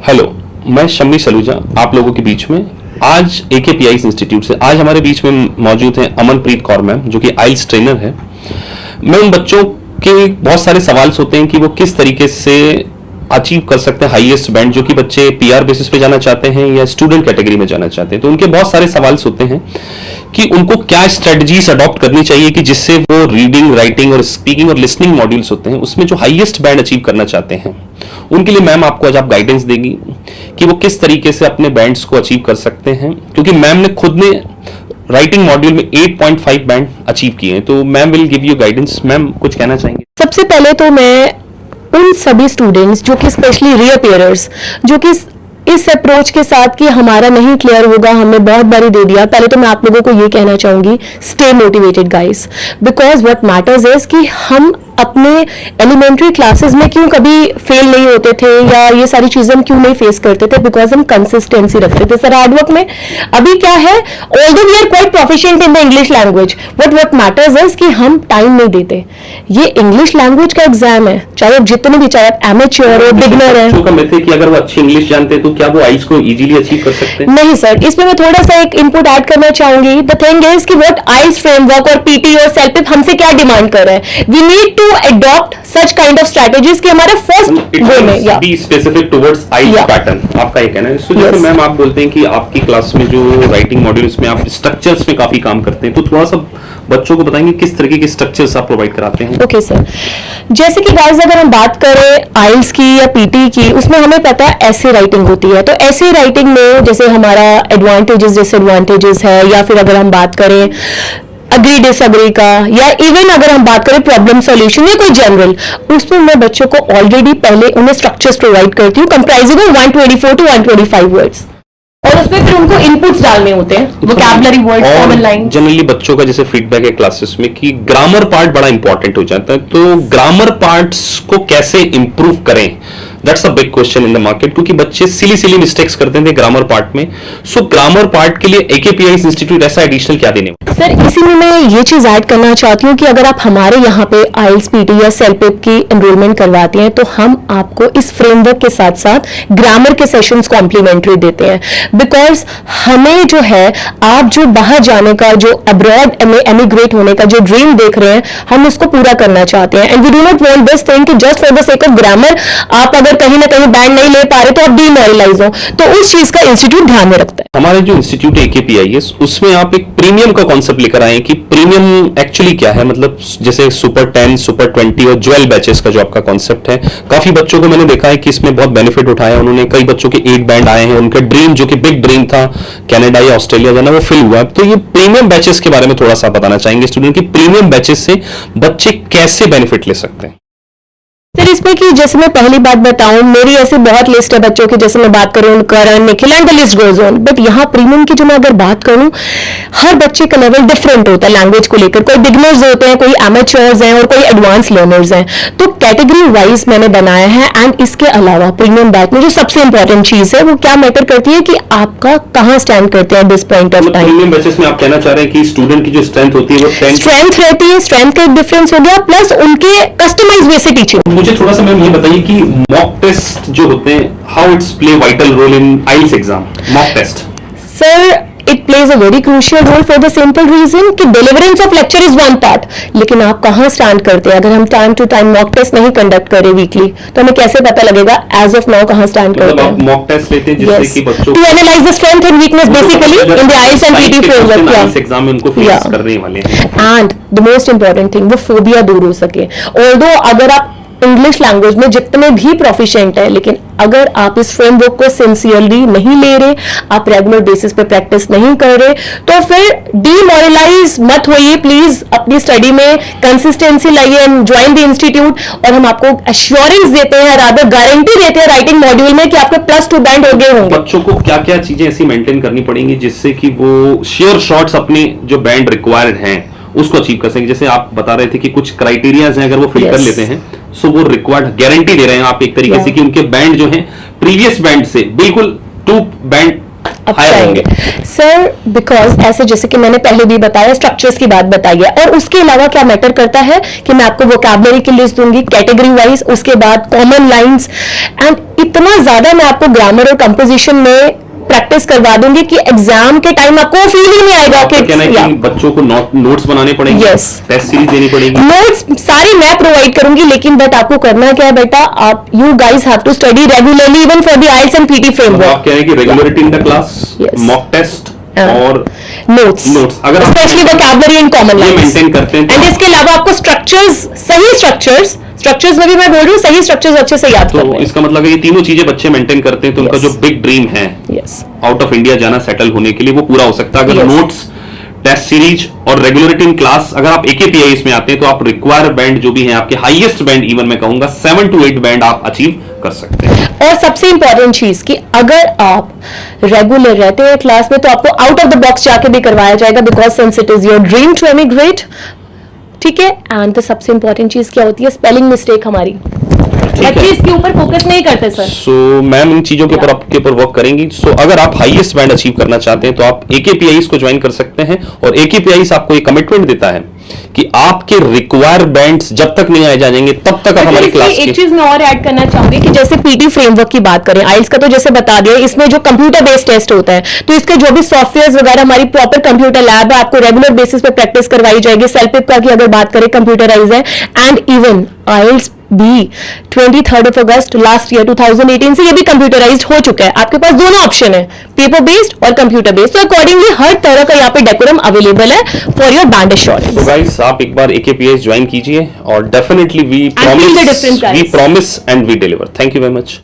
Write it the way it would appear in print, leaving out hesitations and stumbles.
Hello, मैं शम्मी सलूजा आप लोगों के बीच में आज AKPIs इंस्टीट्यूट से आज हमारे बीच में मौजूद हैं अमनप्रीत कौर मैम, जो कि आइल्स ट्रेनर है। मैं उन बच्चों के बहुत सारे सवाल होते हैं कि वो किस तरीके से अचीव कर सकते हैं हाईएस्ट बैंड, जो कि बच्चे PR बेसिस पे जाना चाहते हैं या स्टूडेंट कैटेगरी में जाना चाहते हैं। तो उनके बहुत सारे सवाल होते हैं कि उनको क्या स्ट्रेटजीज अडॉप्ट करनी चाहिए कि जिससे वो रीडिंग, राइटिंग और स्पीकिंग और लिसनिंग मॉड्यूल्स होते हैं उसमें जो हाईएस्ट बैंड अचीव करना चाहते हैं, उनके लिए मैम आपको आज आप गाइडेंस देगी कि वो किस तरीके से अपने बैंड्स को अचीव कर सकते हैं। क्योंकि मैम ने खुद ने राइटिंग मॉड्यूल में 8.5 बैंड अचीव किए हैं। तो ma'am will give you guidance. Ma'am कुछ कहना चाहेंगे? सबसे पहले तो मैं उन सभी स्टूडेंट्स जो कि स्पेशली रीअपियरर्स, जो कि इस अप्रोच के साथ कि हमारा नहीं क्लियर होगा, हमने बहुत बारी दे दिया, पहले तो मैं आप लोगों को ये कहना चाहूंगी, stay motivated guys, because what matters is कि हम अपने एलिमेंट्री क्लासेस में क्यों कभी फेल नहीं होते थे या ये सारी चीजें हम क्यों नहीं फेस करते थे, बिकॉज हम कंसिस्टेंसी रखते थे सर हार्डवर्क में। अभी क्या है, although we are quite proficient in the English language, but what matters is कि हम टाइम नहीं देते। ये इंग्लिश लैंग्वेज का एग्जाम है, चाहे आप जितने भी, चाहे आप एमेच्योर हो, बिगनर है। कि अगर वो अच्छी इंग्लिश जानते हैं तो क्या वो आइल्स को इजीली अचीव कर सकते हैं? नहीं सर, इसमें मैं थोड़ा सा एक इनपुट ऐड करना चाहूंगी। द थिंग इज कि व्हाट आइल्स फ्रेमवर्क और PT और सेल्फ हमसे क्या डिमांड कर रहे हैं, we need to adopt such kind of strategies कि हमारे फर्स्ट गो में या be specific towards IELTS pattern, आपका ये कहना है। सो जैसे मैम आप बोलते हैं कि आपकी क्लास में जो राइटिंग मॉड्यूल्स में आप स्ट्रक्चर्स में काफी काम करते हैं, तो थोड़ा सा बच्चों को बताएंगे किस तरीके के स्ट्रक्चर्स आप प्रोवाइड कराते हैं? ओके सर, जैसे कि गाइस अगर हम बात करें आइल्स की या PT की, उसमें हमें पता है ऐसे राइटिंग होती है। तो ऐसे राइटिंग में जैसे हमारा एडवांटेजेस डिसएडवांटेजेस है, या फिर अगर हम बात करें अग्री डिसअग्री का, या इवन अगर हम बात करें प्रॉब्लम सॉल्यूशन या कोई जनरल, उसमें मैं बच्चों को ऑलरेडी पहले उन्हें स्ट्रक्चर्स प्रोवाइड करती हूँ कंप्राइजिंग ऑफ 124 to 125 वर्ड्स, और उसमें फिर उनको इनपुट्स डालने होते हैं, vocabulary words, common line. Generally बच्चों का जैसे फीडबैक है क्लासेस में कि ग्रामर पार्ट बड़ा इंपॉर्टेंट हो जाता है, तो ग्रामर पार्ट्स को कैसे इंप्रूव करें, that's a big question in the market, क्योंकि बच्चे सिली मिस्टेक्स करते थे ग्रामर पार्ट में। सो ग्रामर पार्ट के लिए AKPIs इंस्टीट्यूट ऐसा एडिशनल क्या देने वाला? सर इसी में मैं ये चीज ऐड करना चाहती हूँ कि अगर आप हमारे यहाँ पे आइल्स PT या सेल्फ की एनरोलमेंट करवाते हैं, तो हम आपको इस फ्रेमवर्क के साथ साथ ग्रामर के सेशंस कॉम्प्लीमेंट्री देते हैं। बिकॉज हमें जो है, आप जो बाहर जाने का, जो अब्रॉड में एमिग्रेट होने का जो ड्रीम देख रहे हैं, हम उसको पूरा करना चाहते हैं। And we do not want this thing कि just for the sake of grammar आप अगर कहीं ना कहीं बैंड नहीं ले पा रहे तो आप डीमोरलाइज हो, तो उस चीज का इंस्टीट्यूट ध्यान में रखता है। हमारे जो इंस्टीट्यूट AKPIs, उसमें आप एक प्रीमियम का कॉन्सेप्ट लेकर आए कि प्रीमियम एक्चुअली क्या है, मतलब जैसे सुपर 10, सुपर 20 और ज्वेल बैचेस का जो आपका कॉन्सेप्ट है, काफी बच्चों को मैंने देखा है कि इसमें बहुत बेनिफिट उठाया उन्होंने। कई बच्चों के 8 बैंड आए हैं, उनका ड्रीम जो कि बिग ड्रीम था कनाडा या ऑस्ट्रेलिया जाना, वो फिल हुआ। तो ये प्रीमियम बैचेस के बारे में थोड़ा सा बताना चाहेंगे स्टूडेंट की प्रीमियम बैचेस से बच्चे कैसे बेनिफिट ले सकते हैं? सर इसमें कि जैसे मैं पहली बात बताऊं, मेरी ऐसे बहुत लिस्ट है बच्चों की, जैसे मैं बात करूं Karan, Nikhil and the list goes on. But यहाँ प्रीमियम की जो मैं अगर बात करूं, हर बच्चे का लेवल डिफरेंट होता है लैंग्वेज को लेकर। कोई बिगनर्स होते हैं, कोई एमेच्योर्स हैं और कोई एडवांस लर्नर्स हैं। तो कैटेगरी वाइज मैंने बनाया है। एंड इसके अलावा प्रीमियम बैच में जो सबसे इंपॉर्टेंट चीज है वो क्या मैटर करती है कि आपका कहाँ स्टैंड करते हैं this point of time. Premium batches में आप कहना चाह रहे हैं कि स्टूडेंट की जो स्ट्रेंथ होती है वो स्ट्रेंथ रहती है, स्ट्रेंथ का एक डिफरेंस हो गया, प्लस उनके कस्टमाइज वे से टीचिंग। मुझे थोड़ा सा मैम ये बताइए कि मॉक टेस्ट जो होते हैं, how it's play vital role in IELTS exam mock test? Sir it plays a very crucial role for the simple reason कि deliverance of lecture is one part, लेकिन आप कहां स्टैंड करते हैं। अगर हम time to time mock test नहीं conduct करें वीकली, तो हमें कैसे पता लगेगा एज ऑफ नाउ कहां स्टैंड करते हैं? मॉक टेस्ट लेते हैं जिससे कि बच्चों to analyse the strength and weakness basically in the IELTS and PT framework exam में उनको फेस करने वाले हैं। And the most important thing, वो फोबिया दूर हो सके। ऑल्दो अगर आप इंग्लिश लैंग्वेज में जितने भी प्रोफिशिएंट है, लेकिन अगर आप इस फ्रेमवर्क को सिंसियरली नहीं ले रहे, आप रेगुलर बेसिस पे प्रैक्टिस नहीं कर रहे, तो फिर डीमोरलाइज मत होइए प्लीज। अपनी स्टडी में कंसिस्टेंसी लाइए एंड ज्वाइन द इंस्टीट्यूट। और हम आपको एश्योरेंस देते हैं, रादर गारंटी देते हैं राइटिंग मॉड्यूल में कि आपके +2 बैंड हो गए होंगे। बच्चों को क्या क्या चीजें ऐसी मेंटेन करनी पड़ेंगी जिससे कि वो श्योर शॉट्स अपने जो बैंड रिक्वायर्ड हैं उसको अचीव कर सकेंगे? जैसे आप बता रहे थे कि कुछ क्राइटेरियाज हैं, अगर वो फिल कर लेते हैं सो वो रिक्वायर्ड गारंटी दे रहे हैं आप एक तरीके से कि उनके बैंड जो हैं प्रीवियस बैंड से बिल्कुल 2 बैंड हायर होंगे? सर बिकॉज ऐसे जैसे कि मैंने पहले भी बताया, स्ट्रक्चर्स की बात बताई है, और उसके अलावा क्या मैटर करता है कि मैं आपको वोकैबुलरी की लिस्ट दूंगी कैटेगरी वाइज, उसके बाद कॉमन लाइंस, एंड इतना ज्यादा मैं आपको ग्रामर और कंपोजिशन में प्रैक्टिस करवा दूंगी कि एग्जाम के टाइम आपको फील ही नहीं आएगा आपका कहना है कि बच्चों को नोट्स बनाने पड़ेंगे, Yes. टेस्ट सीरीज देनी पड़ेगी, नोट्स सारी मैं प्रोवाइड करूंगी, लेकिन बट आपको करना क्या है बेटा, आप you guys have to study regularly even for the IELTS and PT मतलब फ्रेमवर्क। आप कह रहे हैं कि regularity in the class, Yes. Mock test और नोट्स अगर आप स्पेशली वोकैबुलरी एंड कॉमन ये लाइंस मेंटेन करते हैं एंड इसके अलावा आपको सही स्ट्रक्चर्स में भी मैं बोल रही हूँ, सही स्ट्रक्चर्स अच्छे से याद तो करने हैं। इसका मतलब है ये तीनों चीजें बच्चे मेंटेन करते हैं तो उनका Yes. जो बिग ड्रीम है यस आउट ऑफ इंडिया जाना, सेटल होने के लिए, वो पूरा हो सकता है अगर Yes. नोट्स, टेस्ट सीरीज और रेगुलरिटी इन क्लास, अगर आप AKPIs में आते हैं तो आप रिक्वायर बैंड जो भी है आपके हाईएस्ट बैंड, इवन मैं कहूंगा 7 to 8 बैंड आप अचीव कर सकते हैं। और सबसे इंपॉर्टेंट चीज कि अगर आप रेगुलर रहते हैं क्लास में तो आपको आउट ऑफ द बॉक्स जाके भी करवाया जाएगा, because since it is your dream to emigrate, ठीक है। एंड तो सबसे इंपॉर्टेंट चीज क्या होती है, स्पेलिंग मिस्टेक हमारी बच्चे इसके ऊपर फोकस नहीं करते सर। सो मैम इन चीजों के ऊपर आपके ऊपर वर्क करेंगी। सो अगर आप हाईएस्ट बैंड अचीव करना चाहते हैं तो आप AKPIs को ज्वाइन कर सकते हैं, और AKPIs आपको एक कमिटमेंट देता है कि आपके रिक्वायर बैंड्स जब तक नहीं आए जाएंगे तब तक आप हमारी क्लास एक चीज मैं और ऐड करना चाहूंगी कि जैसे पीटी फ्रेमवर्क की बात करें, आइल्स का तो जैसे बता दिया, इसमें जो कंप्यूटर बेस्ड टेस्ट होता है तो इसके जो भी सॉफ्टवेयर वगैरह, हमारी प्रॉपर कंप्यूटर लैब है, आपको रेगुलर बेसिस पे प्रैक्टिस करवाई जाएगी। सेल्फिप का की अगर बात करें कंप्यूटराइज है, एंड इवन आइल्स भी 23 अगस्त लास्ट ईयर 2018 से ये भी कंप्यूटराइज्ड हो चुका है। आपके पास दोनों ऑप्शन है, पेपर बेस्ड और कंप्यूटर बेस्ड, तो अकॉर्डिंगली हर तरह का यहाँ पे डेकोरम अवेलेबल है फॉर योर बैंड एश्योरेंस। तो गाइस आप एक बार AKPIs ज्वाइन कीजिए और definitely we feel the difference, guys. Promise and we deliver. Thank you very much.